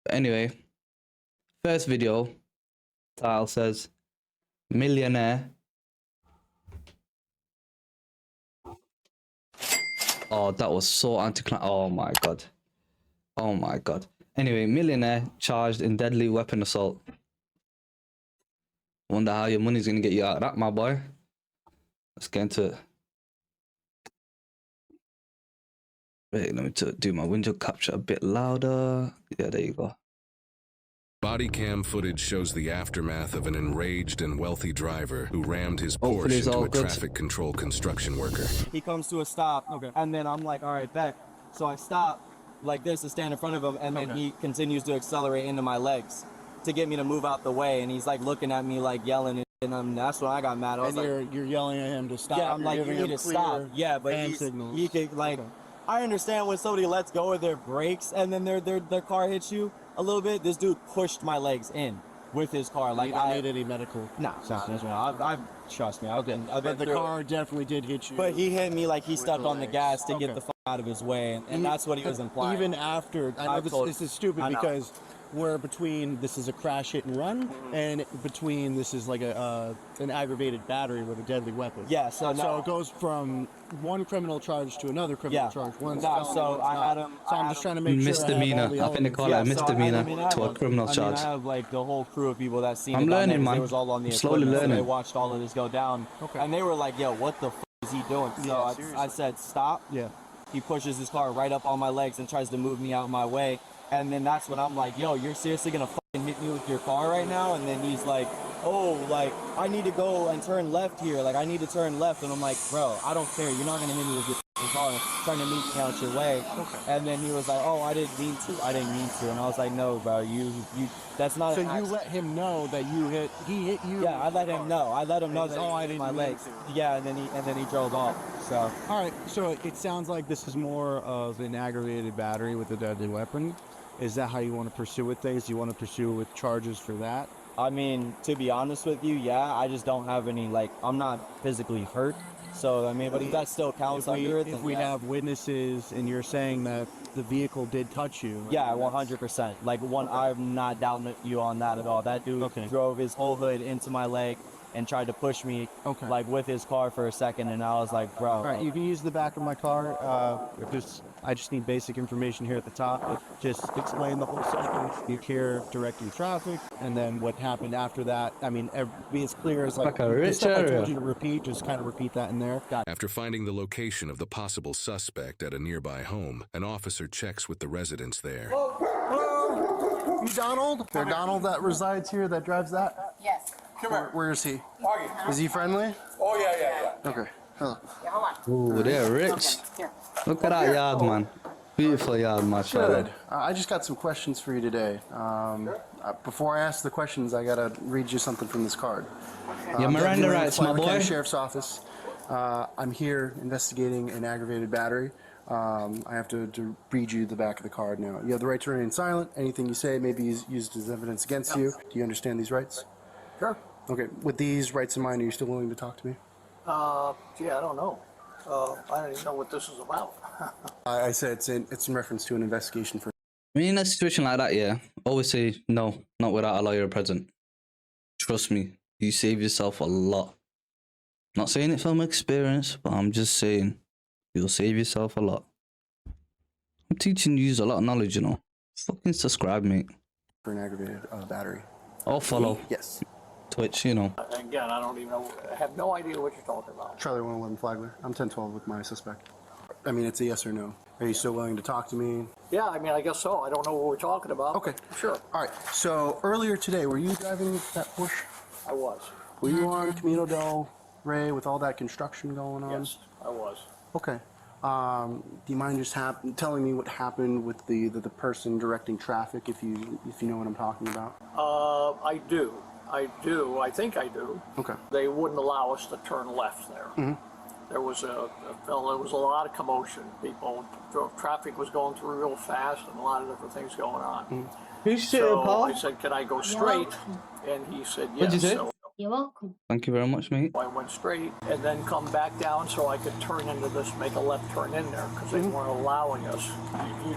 Anyway, first video, title says, Millionaire. Oh, that was so anticlimactic. Oh my god. Oh my god. Anyway, Millionaire charged in deadly weapon assault. Wonder how your money's gonna get you out of that, my boy. Let's get into it. Wait, let me do my window capture a bit louder. Yeah, there you go. Body cam footage shows the aftermath of an enraged and wealthy driver who rammed his Porsche into a traffic control construction worker. He comes to a stop, and then I'm like, all right, bet. So I stop like this to stand in front of him, and then he continues to accelerate into my legs to get me to move out the way, and he's like looking at me like yelling, and that's when I got mad. I was you're yelling at him to stop. Yeah, I'm like, you need to stop. Yeah, but he could like, I understand when somebody lets go of their brakes and then their car hits you a little bit. This dude pushed my legs in with his car. Like, I need any medical. No, I've trust me. I've been but the car definitely did hit you. But he hit me like he stepped on the gas to get the fuck out of his way, and that's what he was implying. Even after, I know this is stupid because we're between, this is a crash hit and run, and between this is like an aggravated battery with a deadly weapon. Yeah, so it goes from one criminal charge to another criminal charge. I'm just trying to make misdemeanor. sure I think they call it a misdemeanor to a criminal charge. I have like the whole crew of people that seen I'm learning, man. They was all on the slowly learning. So they watched all of this go down, and they were like, "Yo, what the f is he doing?" So I said, "Stop." Yeah. He pushes his car right up on my legs and tries to move me out of my way. And then that's when I'm like, yo, you're seriously gonna fucking hit me with your car right now? And then he's like, oh, like, I need to go and turn left here. Like, I need to turn left. And I'm like, bro, I don't care. You're not gonna hit me with your car trying to meet me out your way. And then he was like, oh, I didn't mean to. And I was like, no, bro, you that's not. So you let him know that he hit you? Yeah, I let him know. I let him know that I didn't my legs. Yeah, and then he drove off. So. All right. So it sounds like this is more of an aggravated battery with a deadly weapon. Is that how you want to pursue it, things? Do you want to pursue with charges for that? I mean, to be honest with you, yeah, I just don't have any, like, I'm not physically hurt. So, I mean, but if that still counts under it, if we have witnesses and you're saying that the vehicle did touch you. Yeah, 100%. Like, I'm not doubting you on that at all. That dude drove his whole hood into my leg and tried to push me, like, with his car for a second, and I was like, bro. All right, you can use the back of my car. I just need basic information here at the top. Just explain the whole sequence. You here directing traffic, and then what happened after that. I mean, be as clear as like the stuff I told you to repeat. Just kind of repeat that in there. After finding the location of the possible suspect at a nearby home, an officer checks with the residents there. Hello? You Donald? They're Donald that resides here, that drives that? Yes. Come here. Where is he? Is he friendly? Oh, yeah. Okay. Hello. Yeah, hold on. Ooh, they're rich. Okay, Look at that yard, man. Beautiful yard, mashallah. Good. I just got some questions for you today. Before I ask the questions, I gotta read you something from this card. Yeah, Miranda rights, my boy. Sheriff's Office. I'm here investigating an aggravated battery. I have to read you the back of the card now. You have the right to remain silent. Anything you say may be used as evidence against you. Do you understand these rights? Sure. Okay. With these rights in mind, are you still willing to talk to me? Gee, I don't know. I don't even know what this is about. I said it's in reference to an investigation for. I mean, in a situation like that, yeah, always say no, not without a lawyer present. Trust me, you save yourself a lot. Not saying it from experience, but I'm just saying you'll save yourself a lot. I'm teaching you a lot of knowledge, you know. Fucking subscribe, mate. For an aggravated battery. I'll follow. Yes. Twitch, you know. Again, I don't even know. I have no idea what you're talking about. Charlie 111 Flagler. I'm 1012 with my suspect. I mean, it's a yes or no. Are you still willing to talk to me? Yeah, I mean, I guess so. I don't know what we're talking about. Okay. Sure. All right. So earlier today, were you driving that Porsche? I was. Were you on Camino del Rey with all that construction going on? Yes, I was. Okay. Do you mind just telling me what happened with the person directing traffic, if you know what I'm talking about? I do. I think I do. Okay. They wouldn't allow us to turn left there. Mm-hmm. There was there was a lot of commotion. Traffic was going through real fast, and a lot of different things going on. Mm-hmm. Who's so I said, "Can I go straight?" And he said, "Yes." What'd you say? So You're welcome. Thank you very much, mate. I went straight and then come back down so I could turn into this, make a left turn in there because they weren't allowing us.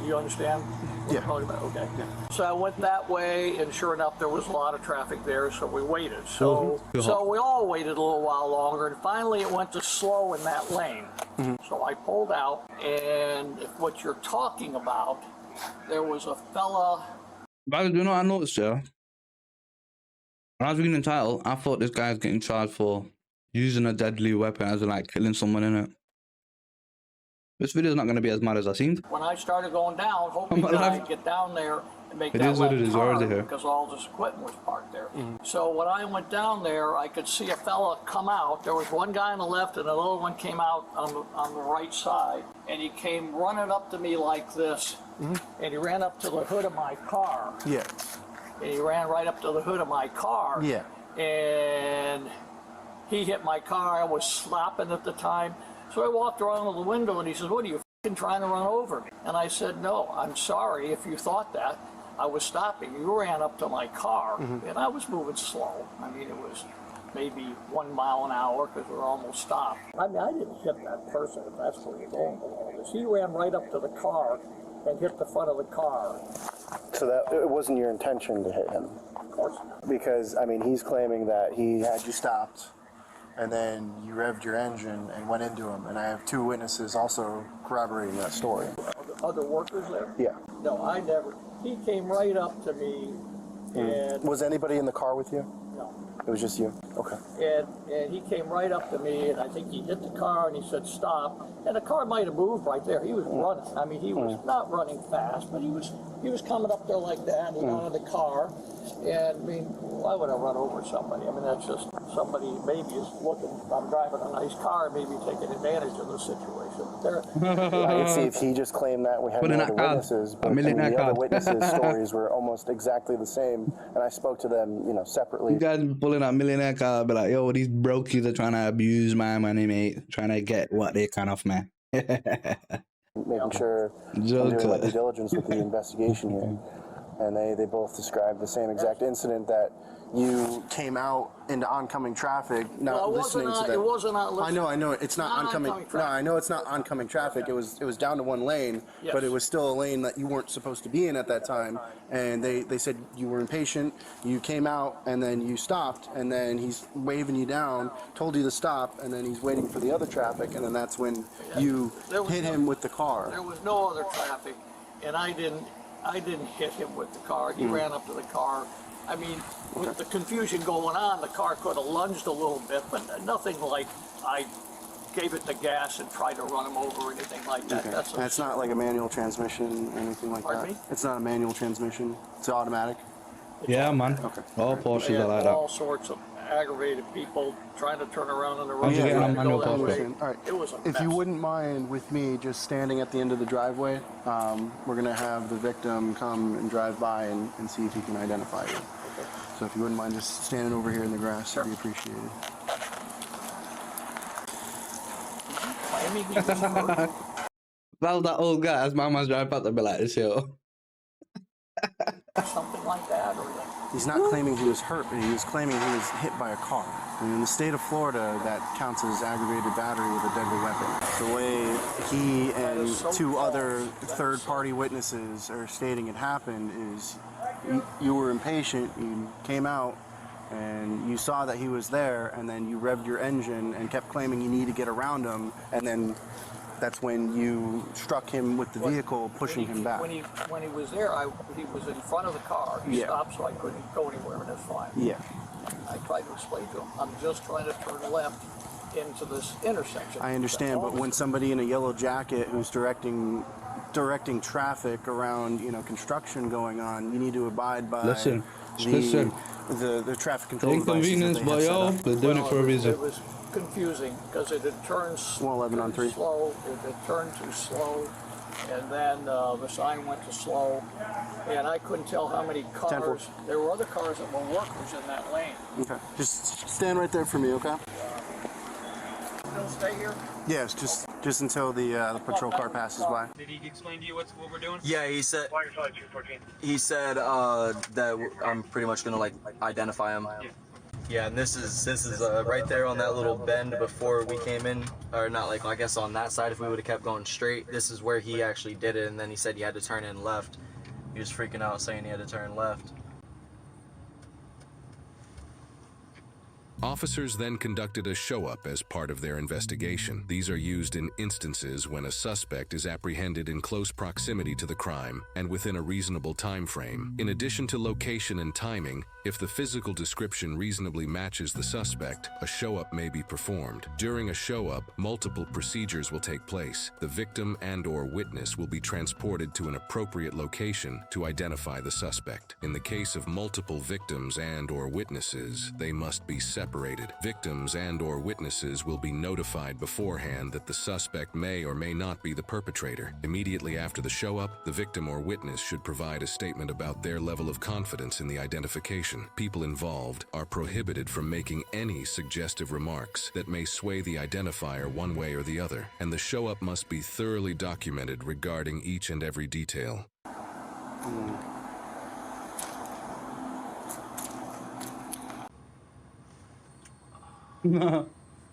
You understand? Yeah. Okay. Yeah. So I went that way, and sure enough, there was a lot of traffic there, so we waited. So we all waited a little while longer, and finally it went to slow in that lane. So I pulled out, and if what you're talking about, there was a fella. But you know what I noticed, yeah? When I was reading the title, I thought this guy's getting charged for using a deadly weapon, as in like killing someone in it. This video's not going to be as mad as I seemed. When I started going down, hoping that I'd get down there and make that left turn because all this equipment was parked there. So when I went down there, I could see a fella come out. There was one guy on the left and another one came out on the right side. And he came running up to me like this. And he ran up to the hood of my car. Yeah. And he ran right up to the hood of my car. Yeah. And he hit my car. I was stopping at the time. So I walked around to the window and he says, "What are you f***ing trying to run over me?" And I said, "No, I'm sorry if you thought that. I was stopping. You ran up to my car and I was moving slow. I mean, it was maybe 1 mile an hour because we were almost stopped. I mean, I didn't hit that person if that's where you're going with all this. He ran right up to the car and hit the front of the car." So that it wasn't your intention to hit him? Of course not. Because, I mean, he's claiming that he had you stopped and then you revved your engine and went into him. And I have 2 witnesses also corroborating that story. Other workers there? Yeah. No, I never. He came right up to me and... Was anybody in the car with you? No. It was just you? Okay. And he came right up to me, and I think he hit the car, and he said, "Stop." And the car might have moved right there. He was running. I mean, he was not running fast, but he was coming up there like that, and he got out of the car. And, I mean, why would I run over somebody? I mean, that's just somebody maybe is looking, I'm driving a nice car, maybe taking advantage of the situation. I can see if he just claimed that we had no other witnesses, but the other witnesses' stories were almost exactly the same, and I spoke to them, you know, separately. You guys pulling out Millionaire car, be like, "Yo, these brokies are trying to abuse my money, mate. Trying to get what they can off me." Making sure I'm doing my due diligence with the investigation here. And they both described the same exact incident, that you came out into oncoming traffic, not listening to them. It wasn't on listening. I know. It's not oncoming. No, I know it's not oncoming traffic. It was down to 1 lane, but it was still a lane that you weren't supposed to be in at that time. And they said you were impatient. You came out and then you stopped, and then he's waving you down, told you to stop, and then he's waiting for the other traffic, and then that's when you hit him with the car. There was no other traffic, and I didn't hit him with the car. He ran up to the car. I mean, with the confusion going on, the car could have lunged a little bit, but nothing like I gave it the gas and tried to run him over or anything like that. Okay. That's not like a manual transmission or anything like Pardon that? me? It's not a manual transmission? It's automatic? Yeah, man. Okay. All Porsches are like all that. sorts of aggravated people trying to turn around on the road. How'd you get on manual Go that way. Porsche? All right. It was a If you mess. wouldn't mind with me just standing at the end of the driveway, we're going to have the victim come and drive by and see if he can identify you. Okay. So if you wouldn't mind just standing over here in the grass, that'd be appreciated. Claiming he was hurt. That was that old guy. As mama's driving past, I'd be like, "This yo." Something like that, or He's not claiming he was hurt, but he was claiming he was hit by a car. And in the state of Florida, that counts as aggravated battery with a deadly weapon. The way he and 2 other third-party witnesses are stating it happened is you were impatient, you came out, and you saw that he was there, and then you revved your engine and kept claiming you need to get around him, and then that's when you struck him with the vehicle, pushing him back. When he was there, he was in front of the car. He stopped, so I couldn't go anywhere, and that's fine. Yeah. I tried to explain to him, I'm just trying to turn left into this intersection. I understand, but when somebody in a yellow jacket who's directing traffic around, you know, construction going on, you need to abide by the traffic control Inconvenience, but yo, they're doing it for a reason. It was confusing because it had turned 111 on 3. slow. It had turned too slow, and then the sign went to slow, and I couldn't tell how many cars. There were other cars that were workers in that lane. Okay, just stand right there for me, okay? Still stay here? Yes, just until the patrol car passes by. Did he explain to you what we're doing? Yeah, he said that I'm pretty much gonna like identify him. Yeah. Yeah, and this is right there on that little bend before we came in, or not, like, I guess on that side. If we would have kept going straight, this is where he actually did it, and then he said you had to turn in left. He was freaking out saying he had to turn left. Officers then conducted a show-up as part of their investigation. These are used in instances when a suspect is apprehended in close proximity to the crime and within a reasonable time frame. In addition to location and timing, if the physical description reasonably matches the suspect, a show-up may be performed. During a show-up, multiple procedures will take place. The victim and/or witness will be transported to an appropriate location to identify the suspect. In the case of multiple victims and/or witnesses, they must be separated. Victims and/or witnesses will be notified beforehand that the suspect may or may not be the perpetrator. Immediately after the show-up, the victim or witness should provide a statement about their level of confidence in the identification. People involved are prohibited from making any suggestive remarks that may sway the identifier one way or the other, and the show-up must be thoroughly documented regarding each and every detail. I mean,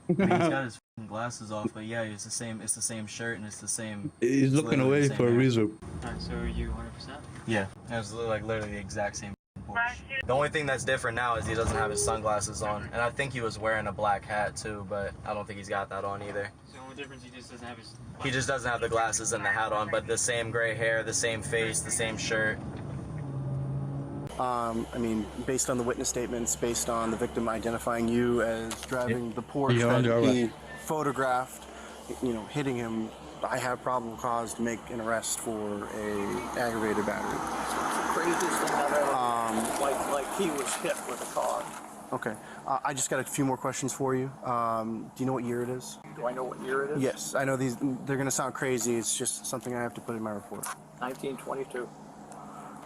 he's got his glasses off, but yeah, it's the same shirt and it's the same. He's looking away for a reason. Alright, so are you 100%? Yeah, it was like literally the exact same Porsche. The only thing that's different now is he doesn't have his sunglasses on, and I think he was wearing a black hat too, but I don't think he's got that on either. So the only difference, he just doesn't have his... He just doesn't have the glasses and the hat on, but the same gray hair, the same face, the same shirt. I mean, based on the witness statements, based on the victim identifying you as driving the Porsche that he photographed, you know, hitting him, I have probable cause to make an arrest for a aggravated battery. It's the craziest thing I've ever like he was hit with a car. Okay. I just got a few more questions for you. Do you know what year it is? Do I know what year it is? Yes. I know they're going to sound crazy. It's just something I have to put in my report. 1922.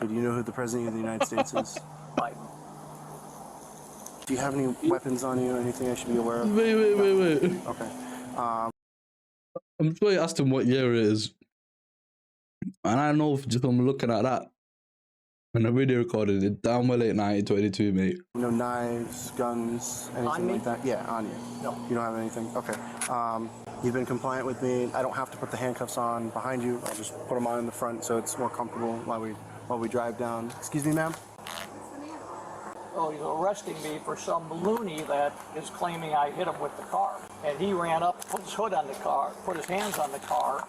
Do you know who the President of the United States is? Biden. Do you have any weapons on you? Anything I should be aware of? Wait. Okay. I'm sure you asked him what year it is. And I know just from looking at that, and the video recorded it, damn well late 1922, mate. No knives, guns, anything like that? Yeah, on you. No. You don't have anything? Okay. You've been compliant with me. I don't have to put the handcuffs on behind you. I'll just put them on in the front so it's more comfortable while we drive down. Excuse me, ma'am? Oh, he's arresting me for some loony that is claiming I hit him with the car. And he ran up, put his hood on the car, put his hands on the car,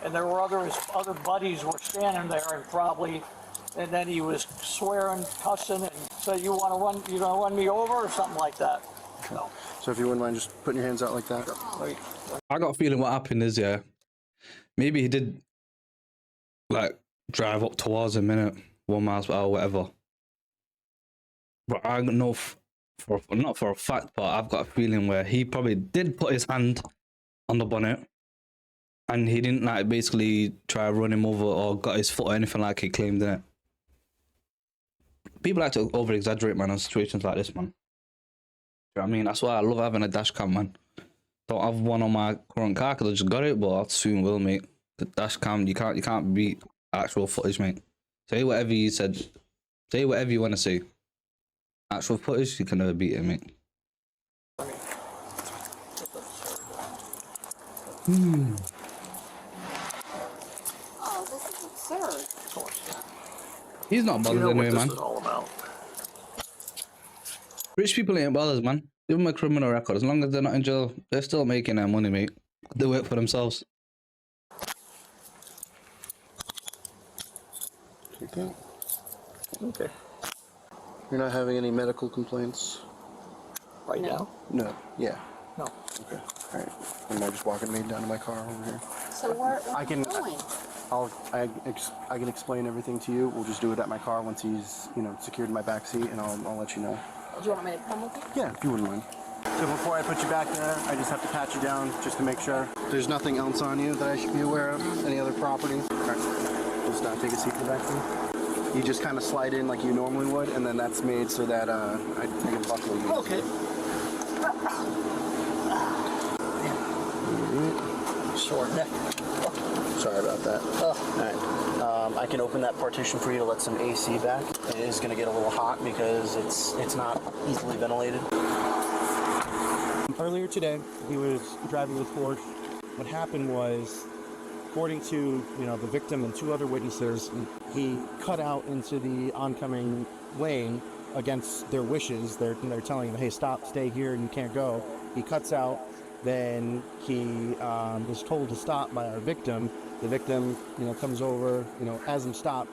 and there were his other buddies were standing there and then he was swearing, cussing, and said, you gonna run me over or something like that. No. So if you wouldn't mind just putting your hands out like that. I got a feeling what happened is, yeah, maybe he did, like, drive up towards him, minute, 1 mile per hour, whatever. But I don't know, not for a fact, but I've got a feeling where he probably did put his hand on the bonnet and he didn't, like, basically try to run him over or got his foot or anything like he claimed in it. People like to over-exaggerate, man, on situations like this, man. You know what I mean? That's why I love having a dash cam, man. Don't have one on my current car because I just got it, but I soon will, mate. The dash cam, you can't beat actual footage, mate. Say whatever you said. Say whatever you want to say. Actual footage, you can never beat it, mate. Oh, this is absurd. Of course. He's not bothered anyway, man. This is all about. Rich people ain't bothered, man. Give them a criminal record. As long as they're not in jail, they're still making their money, mate. They work for themselves. Okay. Okay. You're not having any medical complaints? Right now? No. Yeah. No. Okay. All right. Am I just walking me down to my car over here? So where I can. are you going? I can explain everything to you. We'll just do it at my car once he's, secured in my back seat, and I'll let you know. Do you want me to come with you? Yeah, if you wouldn't mind. So before I put you back there, I just have to pat you down just to make sure. There's nothing else on you that I should be aware of? Any other property? All right. Just take a seat in the back seat. You just kind of slide in like you normally would, and then that's made so that I can buckle you. Okay. Short neck. Sorry about that. Oh. All right. I can open that partition for you to let some AC back. It is going to get a little hot because it's not easily ventilated. Earlier today, he was driving with Porsche. What happened was, according to the victim and two other witnesses, he cut out into the oncoming lane against their wishes. They're telling him, "Hey, stop, stay here, and you can't go." He cuts out. Then he was told to stop by our victim. The victim, comes over, as him stop.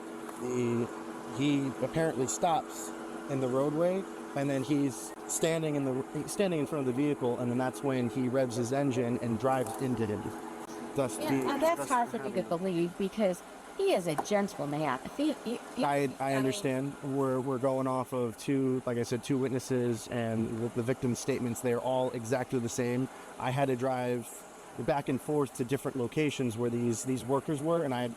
He apparently stops in the roadway, and then he's standing in front of the vehicle, and then that's when he revs his engine and drives into him. Thus, that's hard for me to believe because he is a gentleman. I understand. We're going off of two witnesses, and the victim's statements. They're all exactly the same. I had to drive back and forth to different locations where these workers were, and I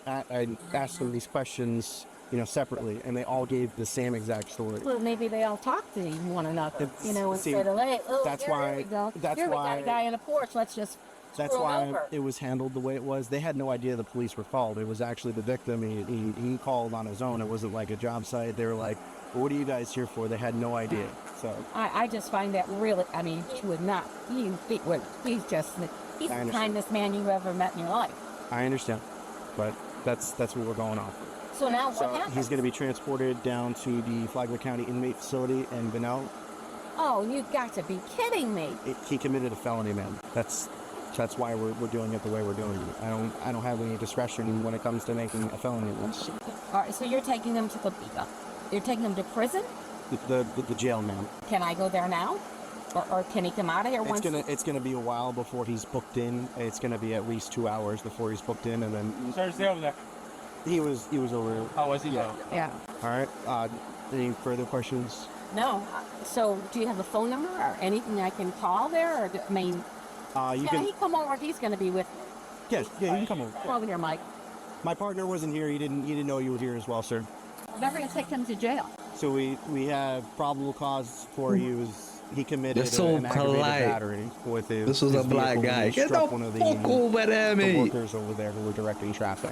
asked them these questions, separately, and they all gave the same exact story. Well, maybe they all talk to one another, See, instead of, "Hey, that's here why- we go. that's Here we why- got a guy in a Porsche. Let's just That's screw him why over." it was handled the way it was. They had no idea the police were called. It was actually the victim. He called on his own. It wasn't like a job site. They were like, "Well, what are you guys here for?" They had no idea. So I just find that really, he would not, he's the kindest man you ever met in your life. I understand, but that's what we're going off. So now what So happens? he's going to be transported down to the Flagler County inmate facility in Benel. Oh, you've got to be kidding me. He committed a felony, man. That's why we're doing it the way we're doing it. I don't have any discretion when it comes to making a felony list. All right, so you're taking them to you're taking them to prison? The jail, man. Can I go there now? Or can he come out of here once? It's gonna be a while before he's booked in. It's gonna be at least 2 hours before he's booked in, and then. Sorry, stay over there. He was over. Oh, was he? Yeah. All right. Any further questions? No. So do you have a phone number or anything I can call there? Or You can can. he come over? He's going to be with. Yes. Yeah. You can come over. Come over here, Mike. My partner wasn't here. He didn't know you were here as well, sir. Never going to take him to jail. So we have probable cause for you. He committed They're so an aggravated polite. battery with his. This was his a black vehicle when guy. he Get the struck one of fuck over there, the mate. workers over there who were directing traffic.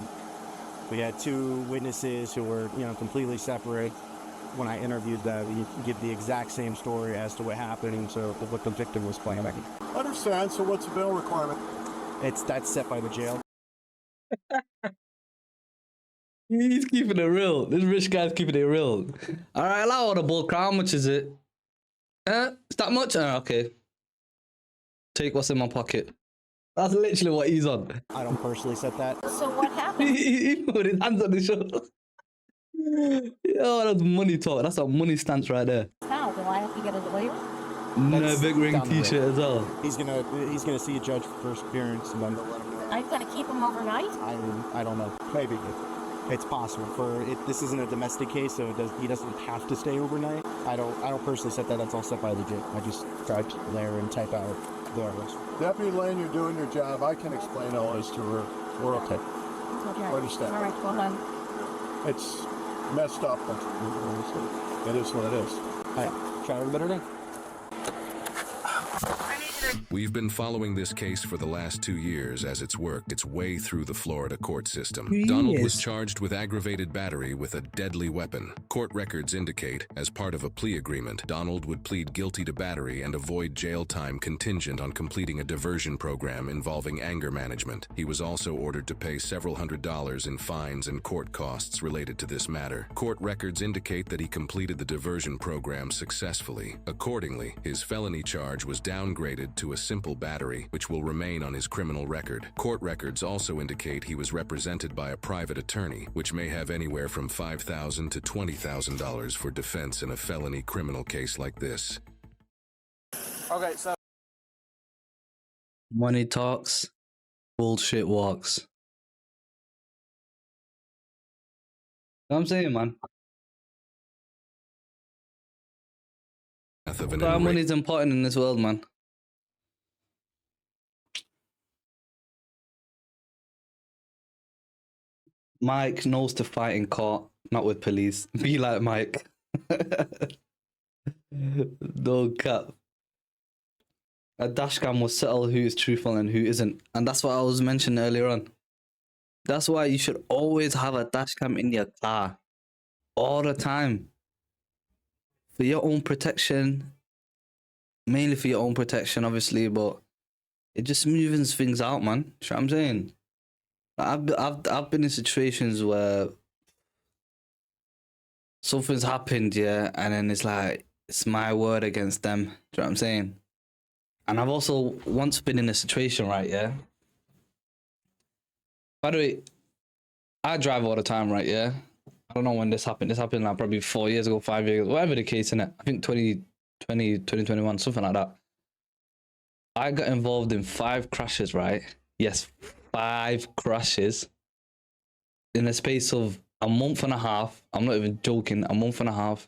We had two witnesses who were, completely separate. When I interviewed them, you give the exact same story as to what happened. So what the victim was claiming. Understand. So what's the bail requirement? That's set by the jail. He's keeping it real. This rich guy's keeping it real. All right, allow the bull crown. How much is it? It's that much? Okay. Take what's in my pocket. That's literally what he's on. I don't personally set that. So what happened? He put his hands on his shoulder. Yo, that's money talk. That's a money stance right there. Now, do I have to get a lawyer? No big ring down the road. t-shirt as well. He's gonna see a judge for first appearance, and then I'm going to keep him overnight? I don't know. Maybe it's possible. This isn't a domestic case, so he doesn't have to stay overnight. I don't personally set that. That's all set by the jail. I just drive there and type out the arrest. Deputy Lane, you're doing your job. I can explain all this to her. We're okay. Okay. Understand. All right, go on. It's messed up, but it is what it is. All right. Try to have a better day. We've been following this case for the last 2 years as it's worked its way through the Florida court system. Donald was charged with aggravated battery with a deadly weapon. Court records indicate, as part of a plea agreement, Donald would plead guilty to battery and avoid jail time contingent on completing a diversion program involving anger management. He was also ordered to pay several $100s in fines and court costs related to this matter. Court records indicate that he completed the diversion program successfully. Accordingly, his felony charge was downgraded to a simple battery, which will remain on his criminal record. Court records also indicate he was represented by a private attorney, which may have anywhere from $5,000 to $20,000 for defense in a felony criminal case like this. Okay, so Money talks, bullshit walks. Know what I'm saying, man. Of an That money's important in this world, man. Mike knows to fight in court, not with police. Be like Mike. No cap. A dashcam will settle who is truthful and who isn't. And that's what I was mentioning earlier on. That's why you should always have a dash cam in your car. All the time. For your own protection. Mainly for your own protection, obviously, but it just smoothens things out, man. You know what I'm saying? I've been in situations where something's happened, yeah, and then it's like it's my word against them. Do you know what I'm saying? And I've also once been in a situation, right, yeah. By the way, I drive all the time, right, yeah. I don't know when this happened. This happened like probably 4 years ago, 5 years ago, whatever the case, innit? I think 2021, something like that. I got involved in 5 crashes, right? Yes, 5 crashes in a space of a month and a half. I'm not even joking, a month and a half.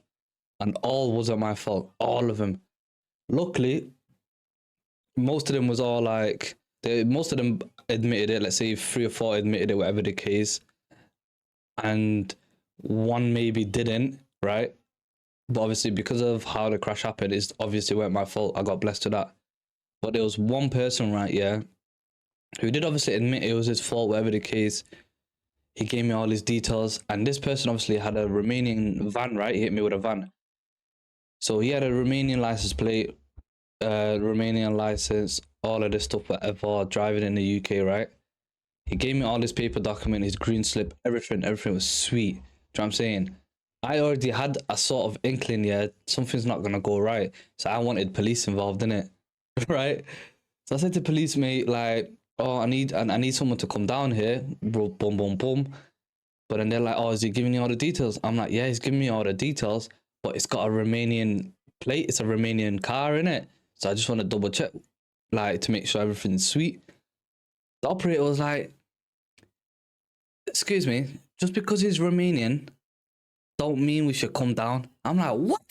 And all wasn't my fault. All of them. Luckily, most of them was all like, most of them admitted it. Let's say 3 or 4 admitted it, whatever the case. And 1 maybe didn't, right? But obviously, because of how the crash happened, it's obviously weren't my fault. I got blessed to that. But there was 1 person, right, yeah, who did obviously admit it was his fault, whatever the case. He gave me all his details. And this person obviously had a Romanian van, right? He hit me with a van. So he had a Romanian license plate, Romanian license, all of this stuff, whatever, driving in the UK, right? He gave me all his paper document, his green slip, everything was sweet. Do you know what I'm saying? I already had a sort of inkling, yeah, something's not going to go right. So I wanted police involved in it, right? So I said to police, mate, like, oh, I need someone to come down here, bro, boom, boom, boom. But then they're like, oh, is he giving you all the details? I'm like, yeah, he's giving me all the details, but it's got a Romanian plate. It's a Romanian car, innit? So I just want to double check, like, to make sure everything's sweet. The operator was like, excuse me, just because he's Romanian, don't mean we should come down. I'm like, what?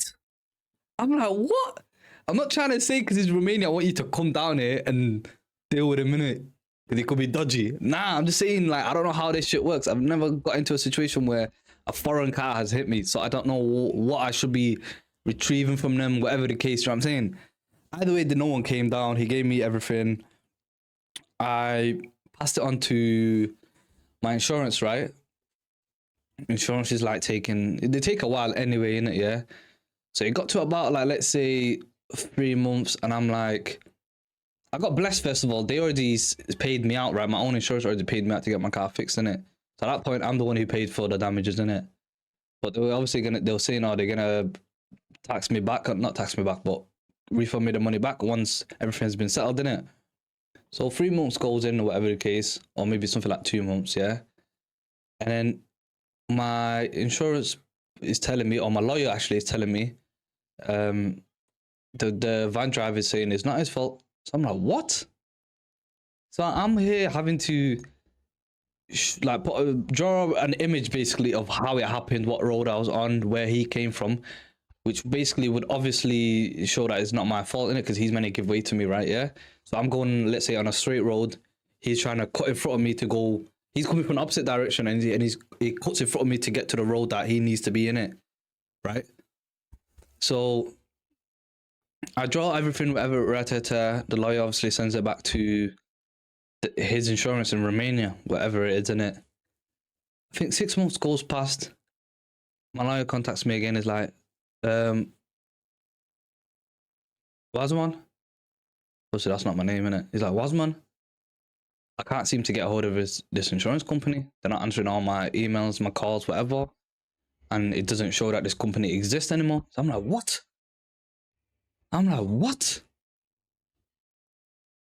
I'm not trying to say because he's Romanian, I want you to come down here and deal with him, innit? Because he could be dodgy. Nah, I'm just saying, like, I don't know how this shit works. I've never got into a situation where a foreign car has hit me, so I don't know what I should be retrieving from them, whatever the case, you know what I'm saying? Either way, no one came down. He gave me everything. I passed it on to my insurance, right? Insurance is like they take a while anyway, innit, yeah? So it got to about, like, let's say 3 months, and I'm like, I got blessed, first of all. They already paid me out, right? My own insurance already paid me out to get my car fixed, innit? So at that point, I'm the one who paid for the damages, innit? But they were obviously they were saying, oh, they're gonna tax me back, not tax me back, but refund me the money back once everything's been settled, innit? So 3 months goes in, or whatever the case, or maybe something like 2 months, yeah? And then my insurance is telling me, or my lawyer actually is telling me, the van driver is saying it's not his fault. So I'm like, what? So I'm here having to draw an image basically of how it happened, what road I was on, where he came from, which basically would obviously show that it's not my fault, innit? Because he's meant to give way to me, right? Yeah. So I'm going, let's say, on a straight road. He's trying to cut in front of me to go. He's coming from the opposite direction, and he cuts in front of me to get to the road that he needs to be in it, right? So I draw everything, whatever, the lawyer obviously sends it back to his insurance in Romania, whatever it is, in it. I think 6 months goes past. My lawyer contacts me again, is like, Wazman? Obviously, that's not my name, innit? He's like, Wazman? I can't seem to get a hold of this insurance company. They're not answering all my emails, my calls, whatever. And it doesn't show that this company exists anymore. So I'm like, what?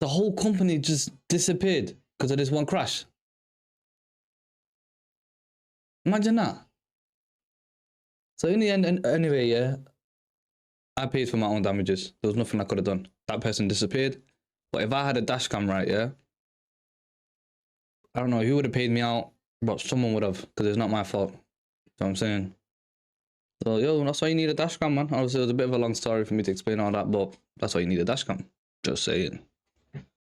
The whole company just disappeared because of this one crash. Imagine that. So in the end, anyway, yeah, I paid for my own damages. There was nothing I could have done. That person disappeared. But if I had a dash cam, right, yeah, I don't know who would have paid me out, but someone would have, because it's not my fault. You know what I'm saying? So, yo, that's why you need a dash cam, man. Obviously, it was a bit of a long story for me to explain all that, but that's why you need a dash cam. Just saying.